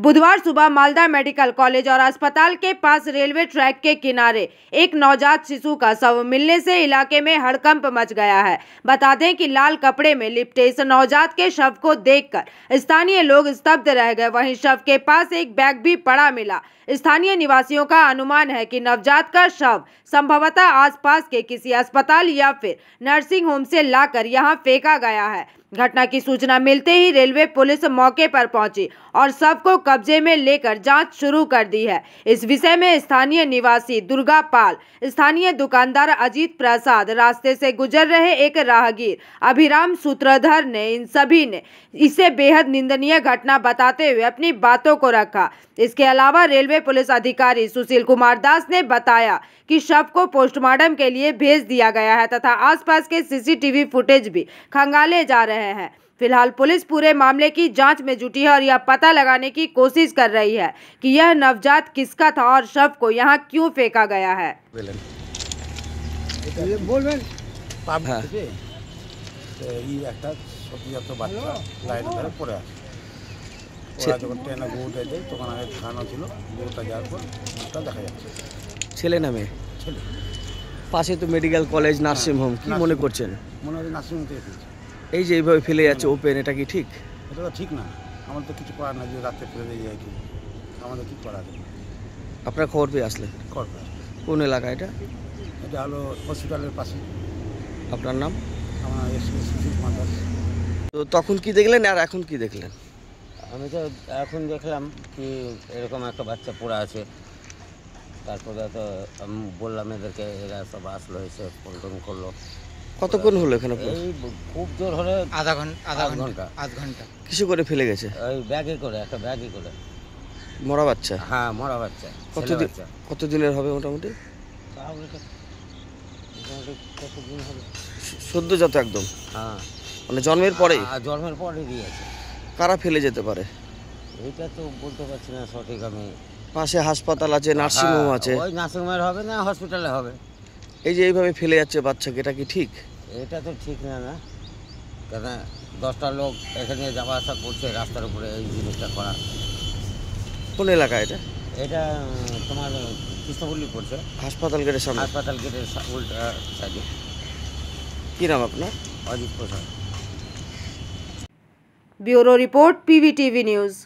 बुधवार सुबह Malda medical college और अस्पताल के पास रेलवे ट्रैक के किनारे एक नवजात शिशु का शव मिलने से इलाके में हड़कंप मच गया है। बता दें कि लाल कपड़े में लिपटे इस नवजात के शव को देखकर स्थानीय लोग स्तब्ध रह गए। वहीं शव के पास एक बैग भी पड़ा मिला। स्थानीय निवासियों का अनुमान है कि नवजात का शव संभवतः आसपास के किसी अस्पताल या फिर नर्सिंग होम से लाकर यहां फेंका गया है। घटना की सूचना मिलते ही रेलवे पुलिस मौके पर पहुंची और शव को कब्जे में लेकर जांच शुरू कर दी है। इस विषय में स्थानीय निवासी दुर्गा पाल, स्थानीय दुकानदार अजीत प्रसाद, रास्ते से गुजर रहे एक राहगीर अभिराम सूत्रधर ने इन सभी ने इसे बेहद निंदनीय घटना बताते हुए अपनी बातों को रखा। इसके अलावा रेलवे पुलिस अधिकारी सुशील कुमार दास ने बताया कि शव को पोस्टमार्टम के लिए भेज दिया गया है तथा आसपास के सीसीटीवी फुटेज भी खंगाले जा रहे हैं। फिलहाल पुलिस पूरे मामले की जांच में जुटी है और यह पता लगाने की कोशिश कर रही है कि यह नवजात किसका था और शव को यहां क्यों फेंका गया है। ছেলে নামে পাশে তো মেডিকেল কলেজ নার্সিং হোম, কি মনে করছেন? মনে হয় নার্সিং হোম থেকে ফেলছে। এই যে এইভাবে ফেলে যাচ্ছে ওপেন, এটা কি ঠিক? এটা তো ঠিক না, আমাদের তো কিছু করার না, যে রাতে ফেলে দিয়ে যায় কি আমাদের কি করার। আপনার খবর পেয়ে আসলেন? কোন এলাকা এটা? এটা হলো হসপিটালের পাশে। আপনার নাম? আমার সুশীল কুমার দাস। তো তখন কি দেখলেন আর এখন কি দেখলেন? আমি তো এখন দেখলাম কি এরকম একটা বাচ্চা পড়ে আছে। তারপরে তো আমি বললাম এদেরকে, এরা সব আসলো, এসে ফোন করলো। কতক্ষণ হলো এখানে? এই খুব জোর হলে আধা ঘন্টা। কিছু করে ফেলে গেছে? ওই ব্যাগে করে, একটা ব্যাগে করে। মরা বাচ্চা? হ্যাঁ, মরা বাচ্চা। কতদিনের হবে মোটামুটি? কতদিন হবে? সদ্যজাত একদম? হ্যাঁ, মানে জন্মের পরেই? জন্মের পরে দিয়েছে। কারা ফেলে যেতে পারে এইটা তো বলতে পারছি না সঠিক আমি। পাশে হাসপাতাল আছে, নার্সিং হোম আছে। ওই নার্সিং হোমের হবে না, হসপিটালে হবে। এই যে এইভাবে ফেলে যাচ্ছে বাচ্চাকে, এটা কি ঠিক? এটা তো ঠিক না, কেন 10টা লোক এখানে যাওয়া আসা করছে রাস্তার উপরে, এই জিনিসটা করা। কোন এলাকা এটা? এটা তোমার কৃষ্ণপল্লী পড়ছে, হাসপাতাল গেটের সামনে। হাসপাতাল গেটের উল্টা সাইডে। কি নাম আপনার? Ajit Prasad. Bureau report, PVTV news.